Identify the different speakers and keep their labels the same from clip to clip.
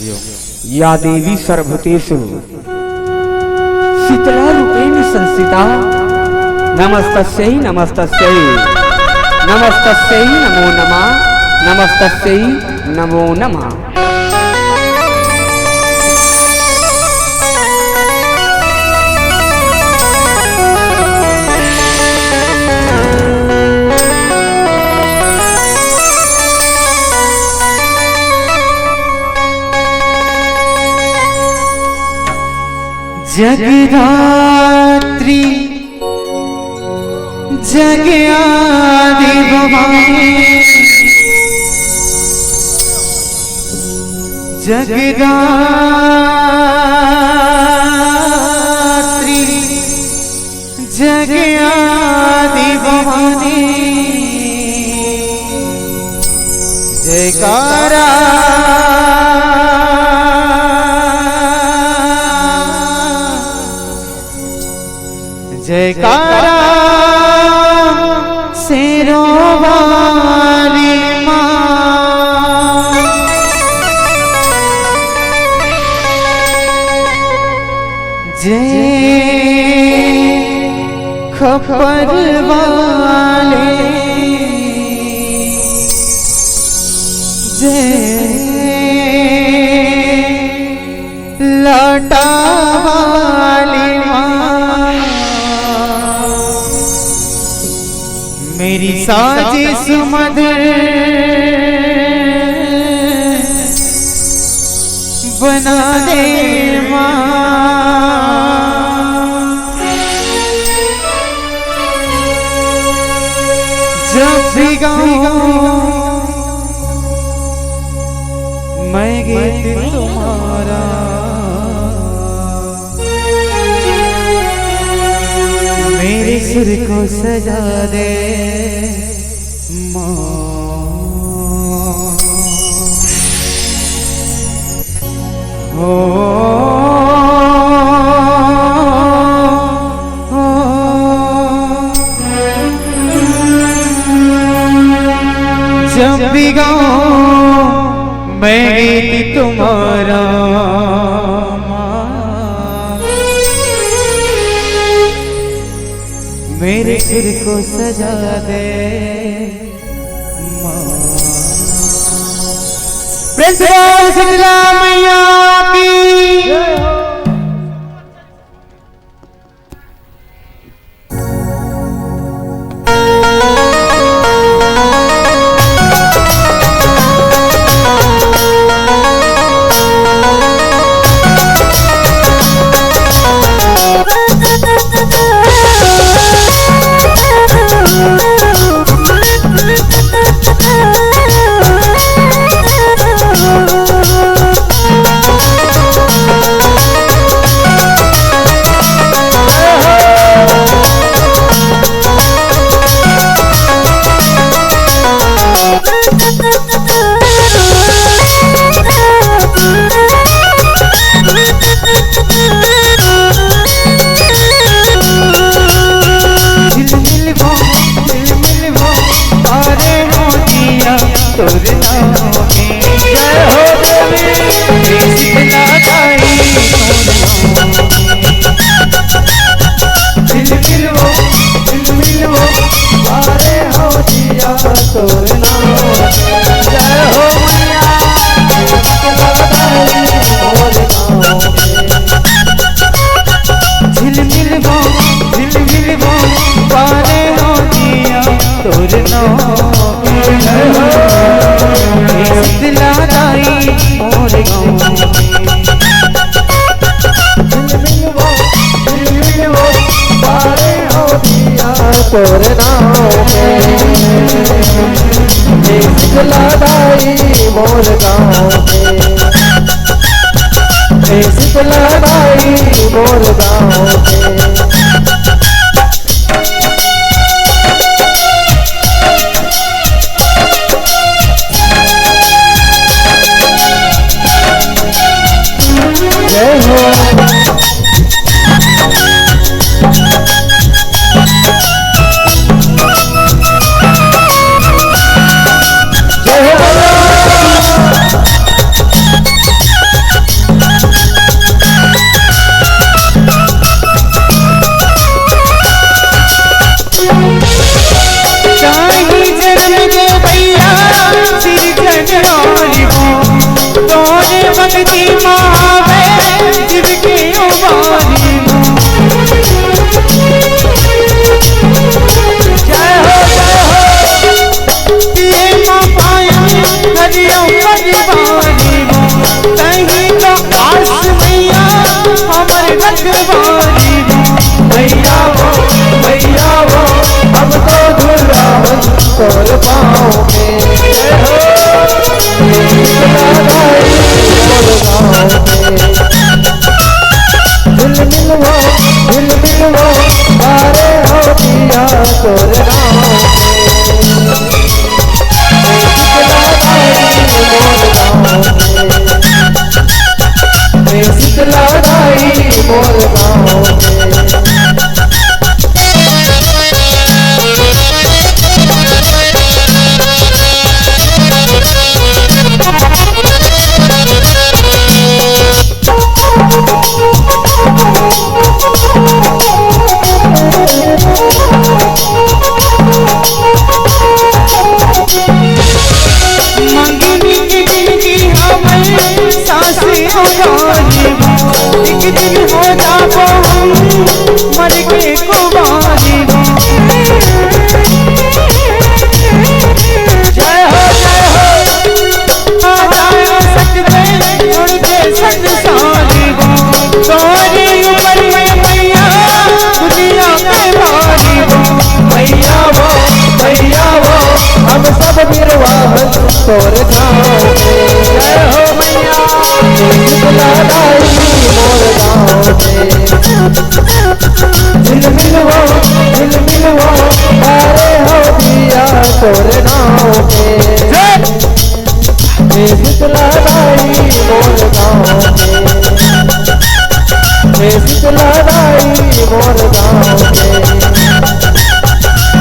Speaker 1: या देवी सर्वभूतेषु शीतला रूपेण संस्थिता नमस्तस्यै नमस्तस्यै नमस्तस्यै नमो नमः नमस्तस्यै नमो नमः।
Speaker 2: जगदात्री जगआदि भवानी जगदात्री जगआदि भवानी जयकारा जयकारा शेरों वाली माँ जय खपर वाले जय लटा वाली माँ मेरी साजिश मधुर बना दे माँ जब भी गाऊं मैं गीत तुम्हारा मेरे सुर को सजा दे माँ। जब भी गाऊं मैं गीत तुम्हारा मेरे सिर को सजा दे माँ। प्रिंसिपल शीतला मैया की मोर गाँव में शीतला बाई मोर गाँव में जय हो
Speaker 3: रखवाली वो
Speaker 2: मैया वो हम तो दुल्हन तोर पाँव में दिल मिलवो तारे हो दिया तोर गाँव में शीतला दाई मोर गाँव
Speaker 3: एक दिन हो जाबो हम मर के कुवारी वो जय हो आ जाए सकते उड़ के संसारी वो तोरी उम्र में मैया दुनिया में भारी वो
Speaker 2: मैया वो हम सब निर्वाहन तोर गाँव में जय हो मैया शीतला दाई मोर गाँव में दिल मिलवो तारे हो दिया तोर गाँव में शीतला दाई मोर गाँव में शीतला दाई मोर गाँव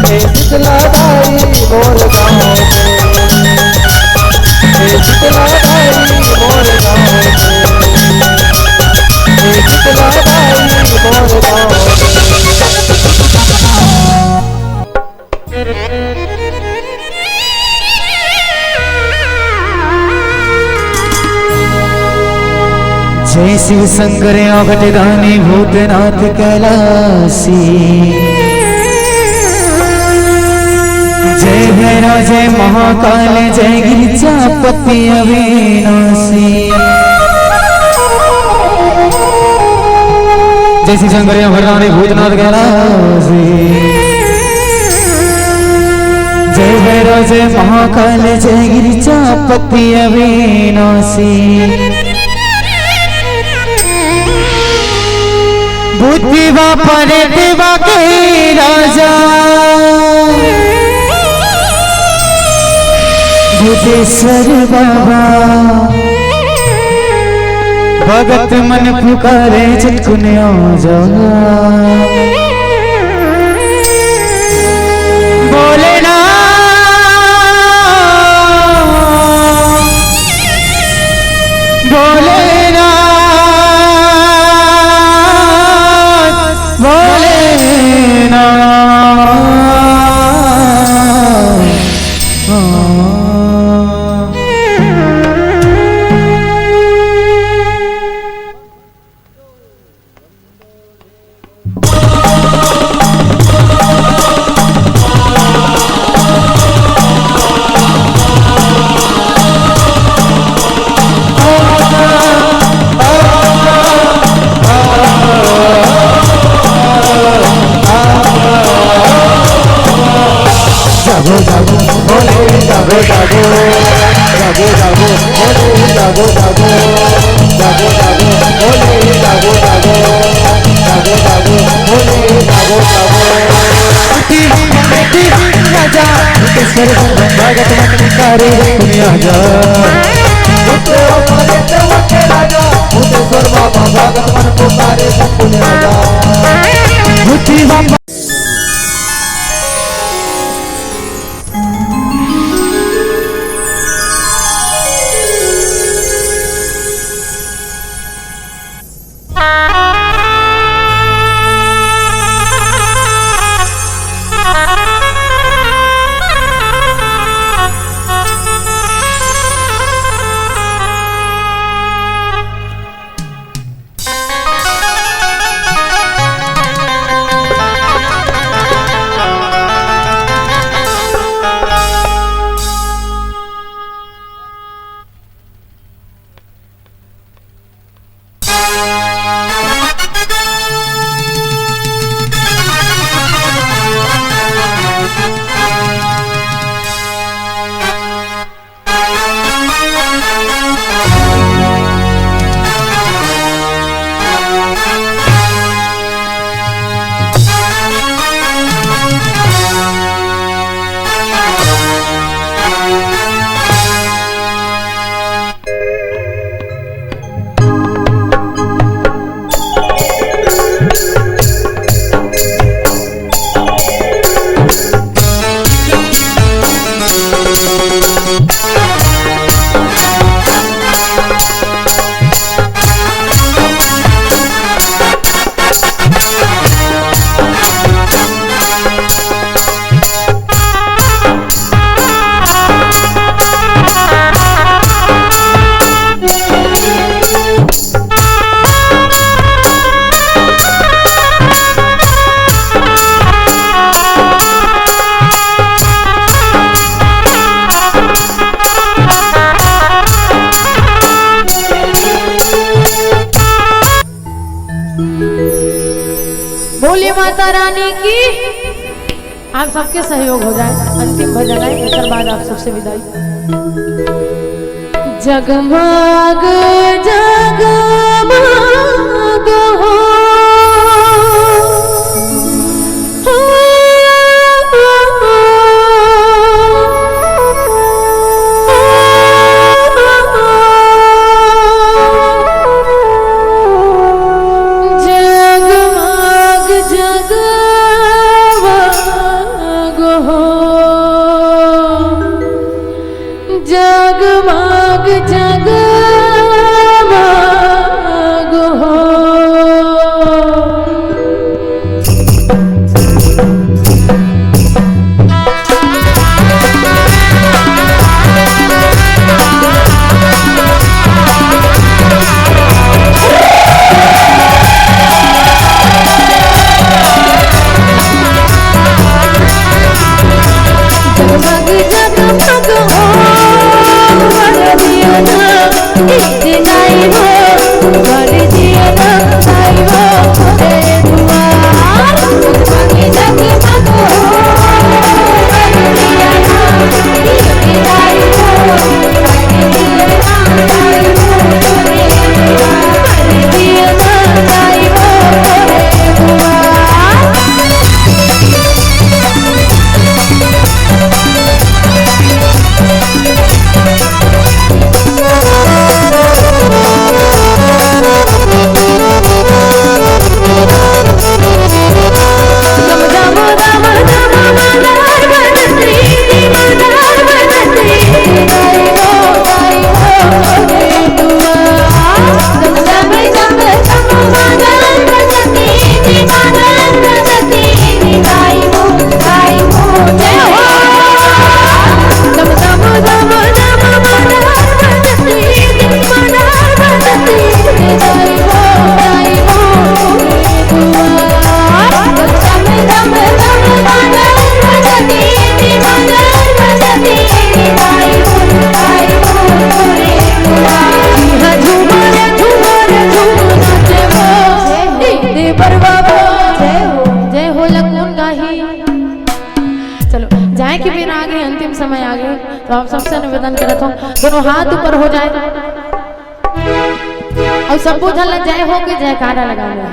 Speaker 2: में शीतला दाई मोर गाँव में शीतला दाई मोर गाँव में शीतला दाई मोर गाँव
Speaker 3: जय शिव शंकर अवटदानी भूतनाथ कैलासी जय भैरव जय महाकाल जय गिरिजापति अविनाशी जय शिव शंकर अवटदानी भूतनाथ कैलासी जय भैरव जय महाकाल जय गिरिजापति अविनाशी बुद्धिवा परे देवा के राजा बुद्धेश्वर बाबा भगत मन पुकारे झटकुन आजा बोले ना बोले ना भगत मन पुकारे दुनिया जा
Speaker 2: बुद्धेश्वर बाबा भगत मन पुकारे दुनिया जा
Speaker 4: माता रानी की। आप सबके सहयोग हो जाए, अंतिम भजन है, इसके बाद आप सबसे विदाई। जगमग जगमग हो जगमग जगमग हो। समय आ गए तो आप सबसे निवेदन करता हूँ दोनों हाथ ऊपर हो जाए और सब बुझल जय हो के जयकारा लगाना है।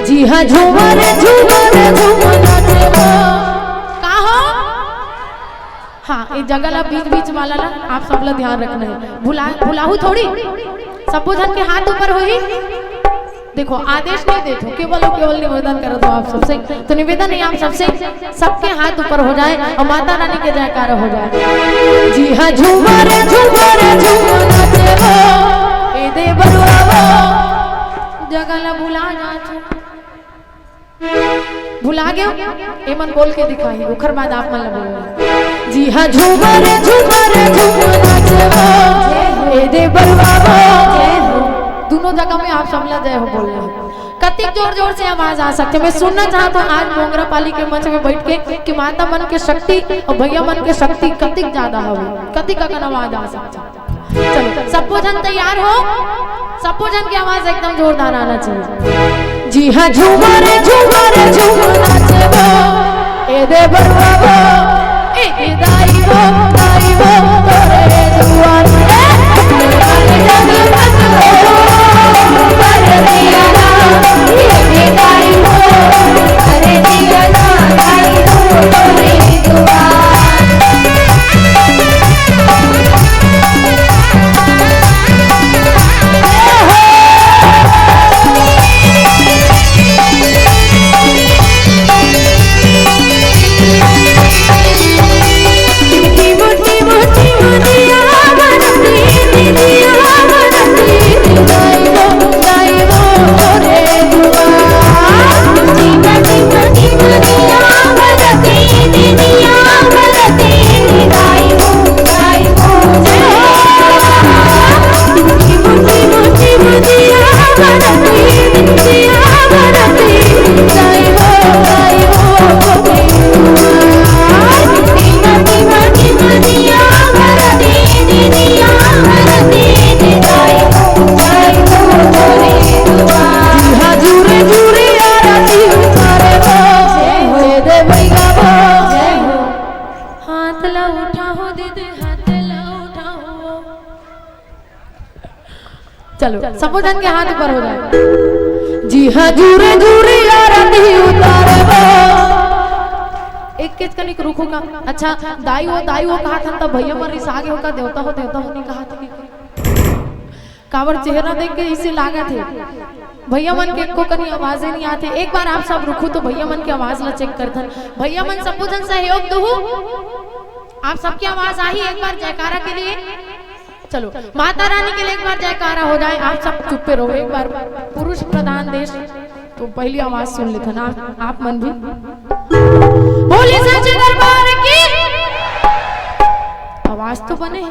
Speaker 4: जी हाँ झूमर झूमर झूमर कहो हाँ इस जगह ला बीच बीच वाला ला आप सब ला ध्यान रखना है। भुलाहू थोड़ी सब बुझल के हाथ ऊपर हो ही देखो आदेश नहीं देते केवल निवेदन करो तो आप सबसे तो निवेदन है आप सबसे सबके हाथ ऊपर हो जाए और माता रानी के जयकारा हो जाए। जी हाँ झूमर झूमर झूमर ए दे बरुआ जगह ला भुला गए ए मन बोल के दिखाई ओखर बाद आप मन ला बोलो। जी हाँ झूमर झूमर झूमर ए दे बरुआ दोनों जगह में आप सब जय हो बोल रहे हैं। कतिक जोर जोर से आवाज आ सकते मैं सुनना चाहता हूँ आज मोंगरा पाली के मंच में बैठ के कि माता मन के शक्ति और भैया मन के शक्ति कतिक ज्यादा हो कतिक का आवाज आ सकता। चलो सबको जन तैयार हो सबको जन की आवाज एकदम जोरदार आना चाहिए। जी हाँ झूमर झूमर झूमर ए दे बरुआ ए दाई वो तोरे जुआन मोटी मोटी मोटी चलो संबोधन के हाथ ऊपर हो जाए। जी हाँ झूरे झूरे आरती उतारे एक किच कनिक रुको का। अच्छा दाई हो कहा था तब भैया मर इस आगे होकर देवता हो नहीं कहा था। कावर चेहरा देख के इसे लागा थे भैया मन के को कनी आवाजें नहीं आते। एक बार आप सब रुको तो भैया मन की आवाज ला चेक करथन। भैया मन संबोधन सहयोग दो। आप सबकी आवाज आई एक बार जयकारा के लिए। चलो माता रानी के लिए एक बार जयकारा हो जाए। आप सब चुप पे रहो। एक बार पुरुष प्रधान देश तो पहली आवाज सुन लेते ना आप मन भी बोले सच्चे दरबार की आवाज तो बने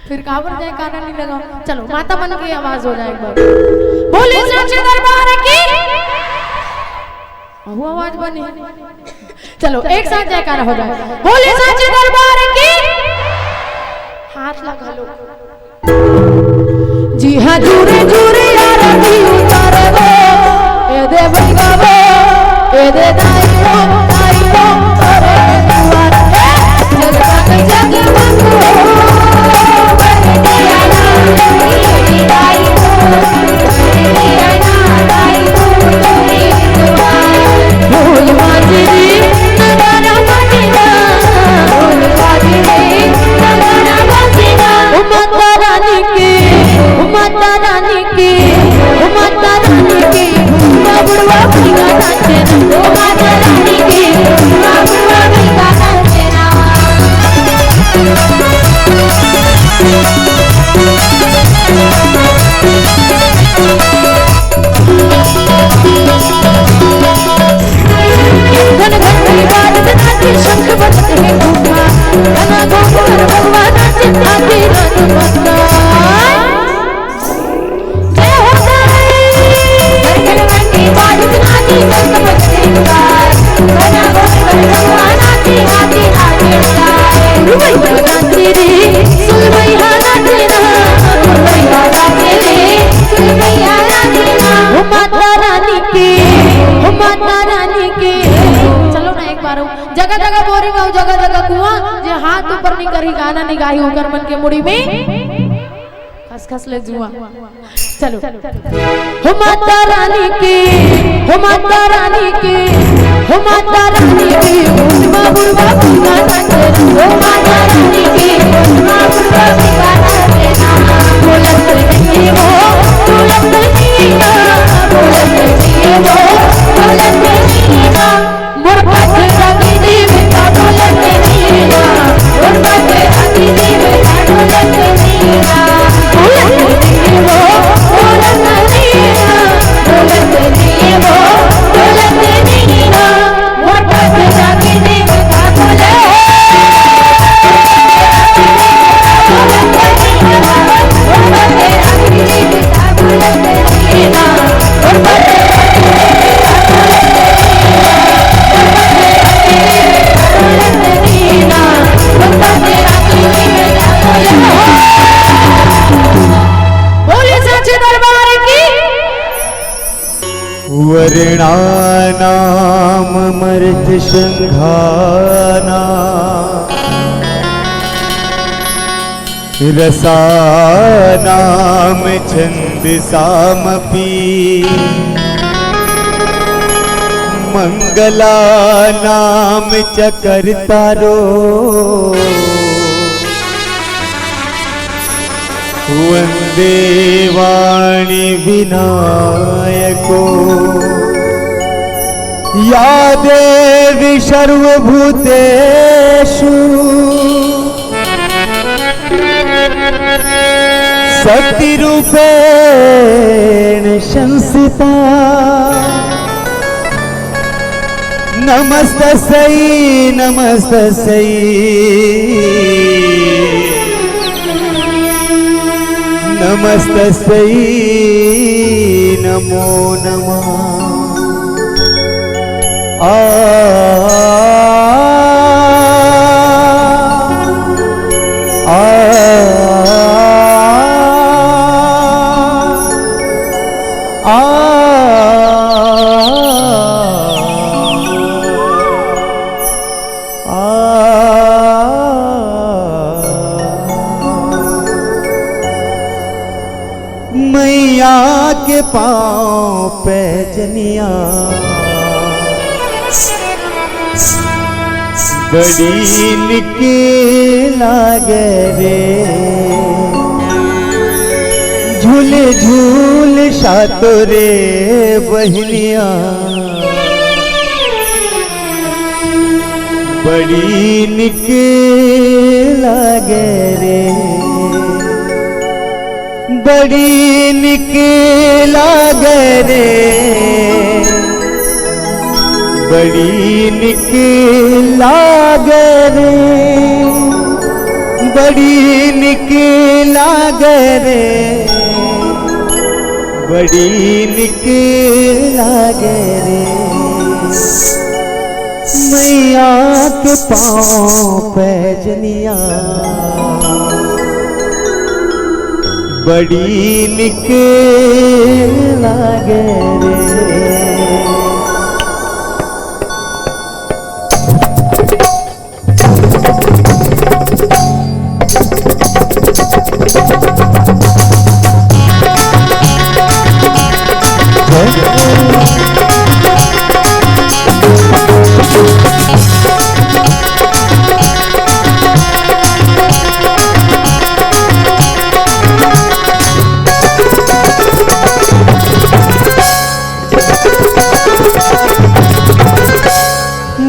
Speaker 4: फिर काबर जयकारा नहीं लगा। चलो माता मन की आवाज हो जाए एक बार बोले सच्चे दरबार की वो आवाज बने। चलो एक साथ जयकारा हो जाए बोले सच्चे दरबार की हाथ लगा लो। जी हाँ झूरे झूरे आरती उतारे वो ए दे बंगावो ए दे दाइयो अरे दुआर जगमग जगमग भोल माजरी नगारा बजना भोल माजरी नगारा बजना माता रानी की माता रानी की माता रानी की बुढ़वा बुढ़वा नाचे ना माता रानी की बुढ़वा बुढ़वा नाचे ना। घन घन की बात नाचे शंख बजते हैं घूमा घना घोर भगवान नाचे आदि रात बंदा जय हो गए घन घन की बात नाचे शंख बजते हैं घना घोर भगवान नाचे आदि रात बंदा रुबैया नाचे रे सुलभैया नाचे ना रुबैया नाचे रे सुलभैया नाचे ना हो माता रानी की हो माता रानी की। चलो ना एक बार जगह जगह बोरिंग हो जगह जगह कुआं जे हाथ ऊपर नहीं करी गाना नहीं गाई होकर मन के मुड़ी में खस खस ले जुआ। चलो हो माता रानी की हो माता रानी की हो माता रानी की बुढ़वा बुढ़वा बुढ़वा नाचे हो माता रानी की बुढ़वा बुढ़वा बुढ़वा नाचे ना बोलत नहीं वो बोलत नहीं ना बोलत नहीं वो बोलत नहीं ना मुर्खत रानी देवता बोलत नहीं ना मुर्खत रानी देवता बोलत नहीं ना बोलत नहीं वो बोलत नहीं ना बोलत नहीं वो बोलत नहीं ना मुर्खत रानी देवता बोलत
Speaker 2: वर्णानाम मर्त शंघाना रसानाम छंद सामपि मंगलानाम चकर्तारो वंदे वाणी विनायको या देवी सर्वभूतेषु शक्तिरूपेण संस्थिता नमस्तस्यै नमस्तस्यै नमस्तस्यै नमो नमः। आ मैया के पाँव पे जनिया बड़ी निके लागे रे, झूले झूल सातोरे बहनिया बड़ी निके लागे रे, बड़ी निके लागे रे, बड़ी निके लागे रे, बड़ी निके लागे रे, बड़ी निके लागे रे। मैया के पाँव पे जनिया बड़ी निके लागे रे।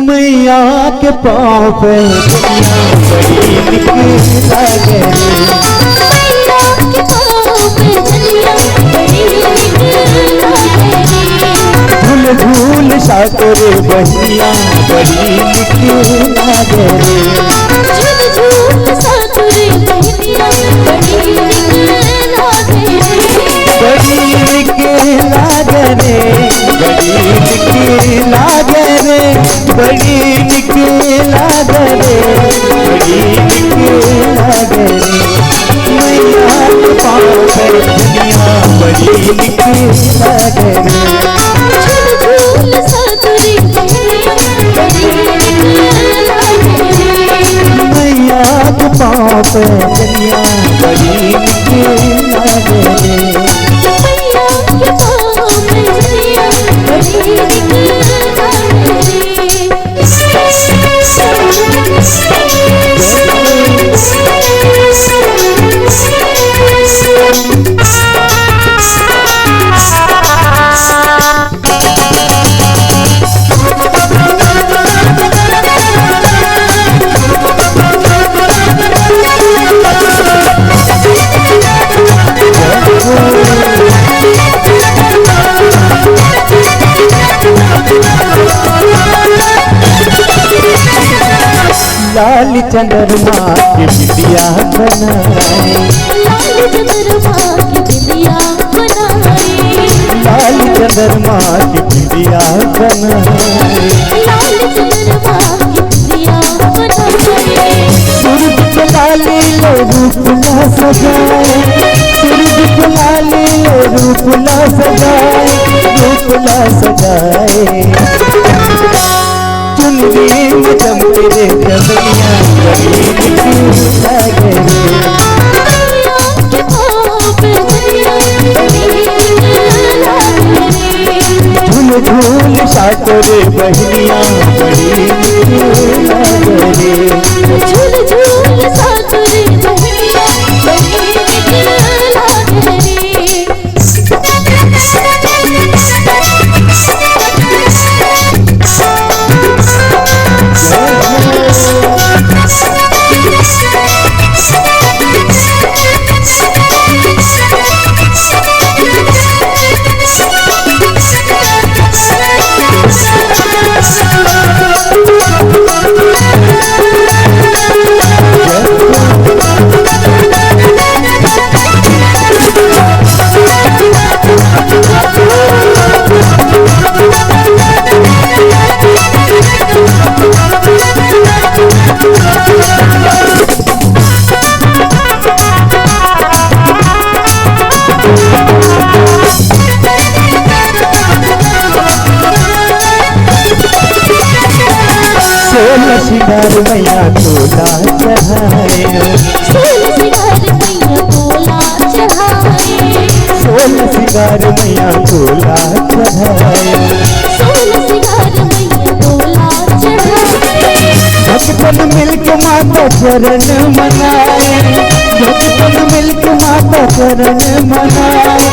Speaker 2: मैया के पाँव पे बड़ी निके लागे रे, झूल झूल सातोरे बहनिया बड़ी निके लागे रे, बड़ी निके लागे रे, बड़ी निके लागे रे, बड़ी निके लागे रे, बड़ी निके लागे रे। मैया के पाँव पे जनिया बड़ी निके लागे रे, मैया के पाँव पे जनिया बड़ी निके लागे रे। लाल चंद्रमा के बिटिया बनाए, लाल चंद्रमा के बिटिया बनाए, सूरज के लाली लो रूपला सजाए, सूरज के लाली लो रूपला सजाए, रूपला सजाए। चुनरी में चमके रे चंदनिया बड़ी निके लागे रे, झूल झूल सातोरे बहनिया बड़ी निके लागे रे,
Speaker 4: झूल झूल सातोरे बहनिया बड़ी निके लागे रे।
Speaker 2: सिंगार मैया तोला चढ़ाए,
Speaker 4: सोल सिंगार मैया तोला चढ़ाए,
Speaker 2: सोलह सिंगार मैया डोला चढ़ाए भक्तन मिलके माता चरण मनाए भक्तन मिलके माता चरण मनाए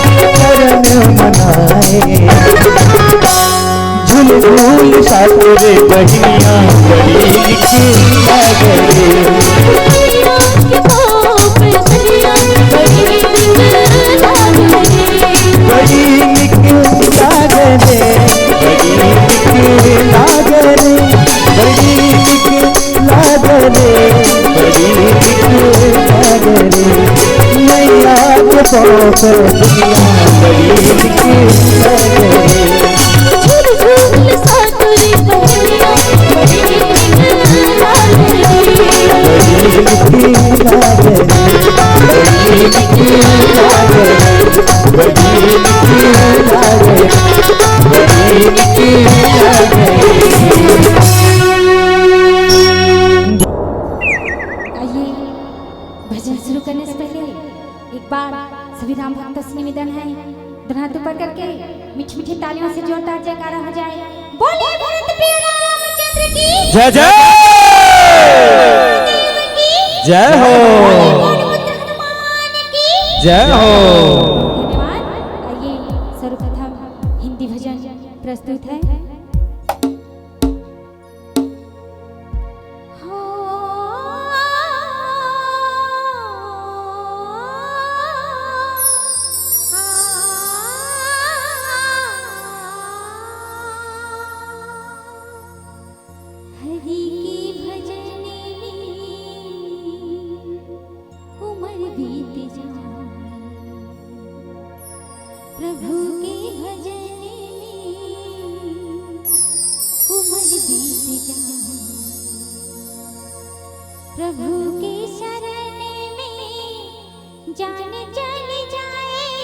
Speaker 2: झूल झूल सातरे बहिनिया बड़ी निकी लागरे बड़ी निकी लागरे बड़ी निकी लागरे बड़ी निकी लागरे बड़ी निकी लागरे मैया के पाँव दुनिया बड़ी निकी लागरे
Speaker 5: भजन शुरू करने से पहले एक बार सभी राम भक्त से निवेदन है हाथ ऊपर करके मीठी मीठी तालियों से जोरदार जयकारा हो जाए। बोलिए भरत प्रिय रामचंद्र की
Speaker 2: जय जय जय हो जय हो।
Speaker 5: धन्यवाद। आइए सर्वप्रथम हिंदी भजन प्रस्तुत है। प्रभु के भजन में उम्र बीत जाए, प्रभु के शरण में जान चल जाए।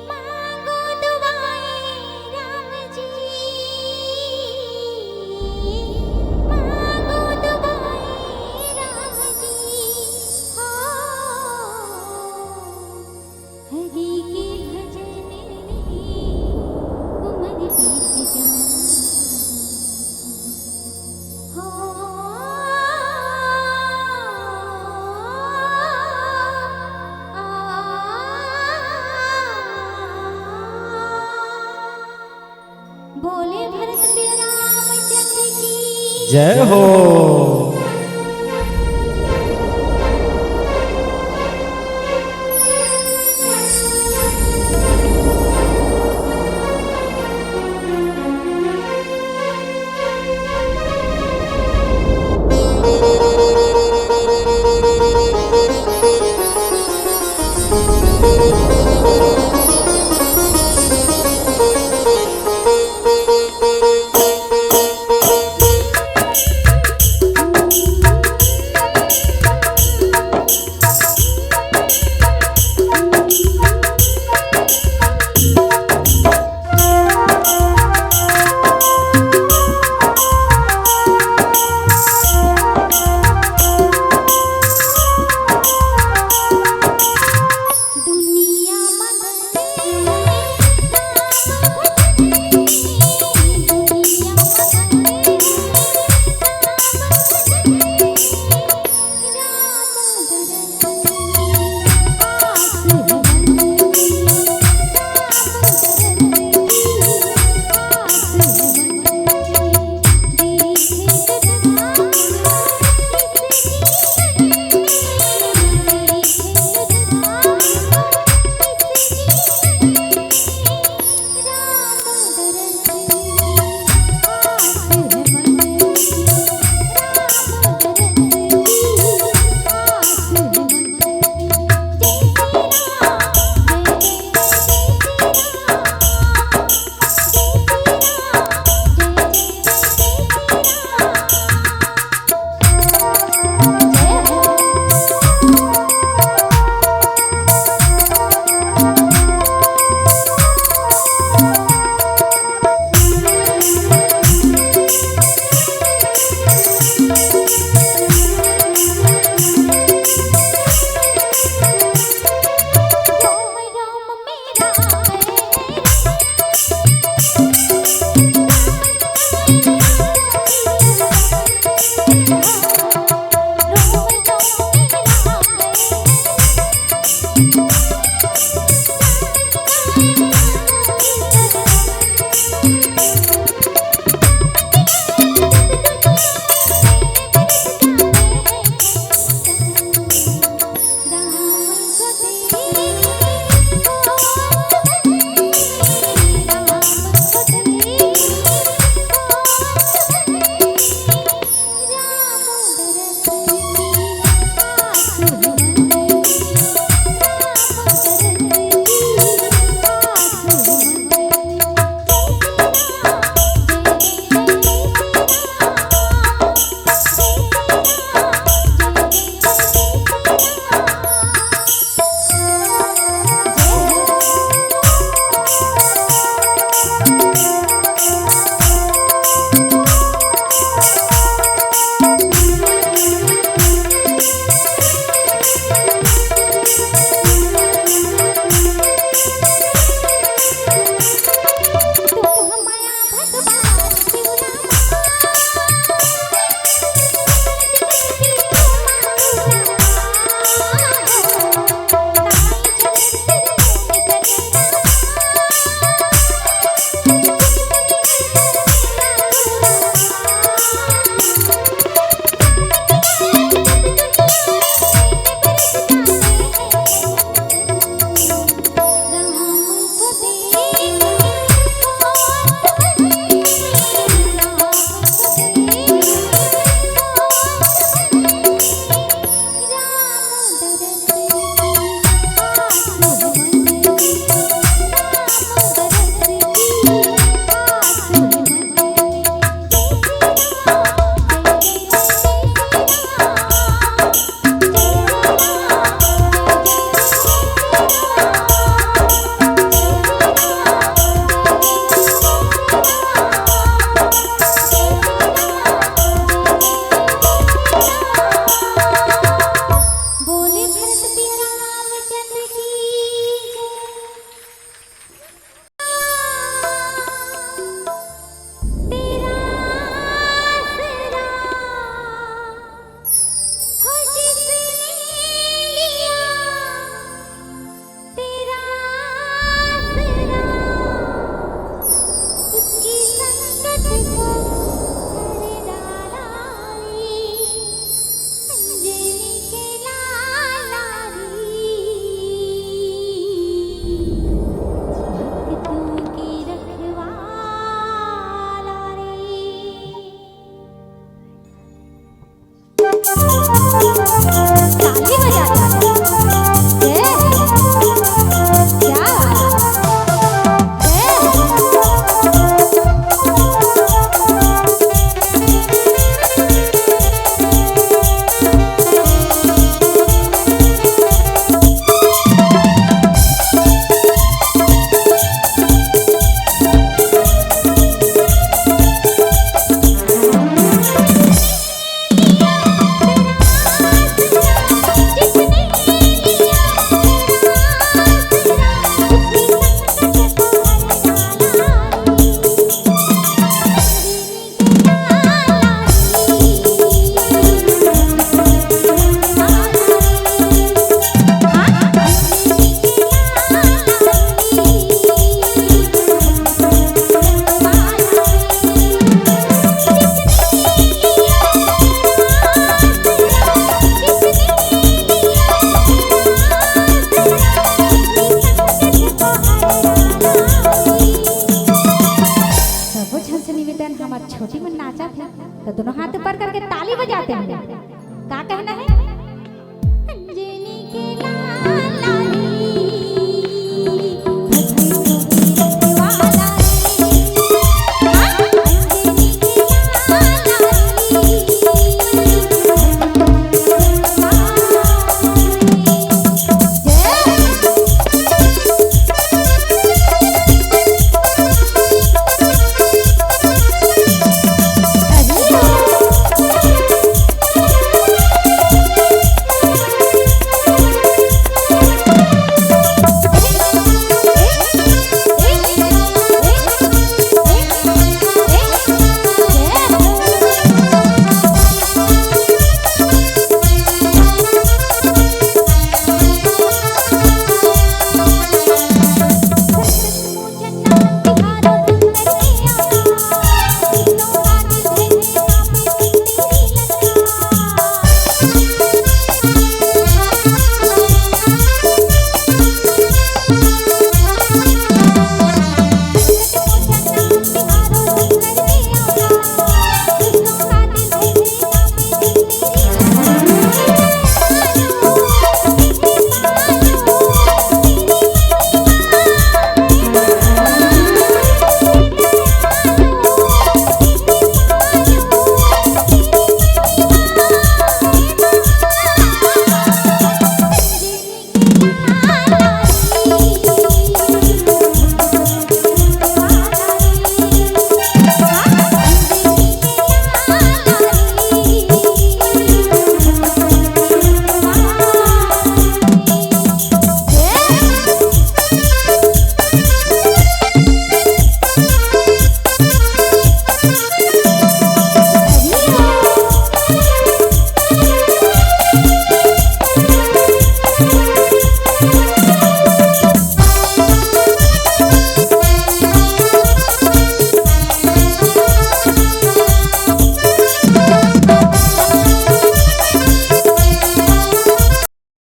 Speaker 5: मांगो दुआएं राम जी, मांगो दुआएं राम जी। हरि के भजन में उम्र बीत जाए। बोले भरत प्रिय रामचंद्र की
Speaker 2: जय हो।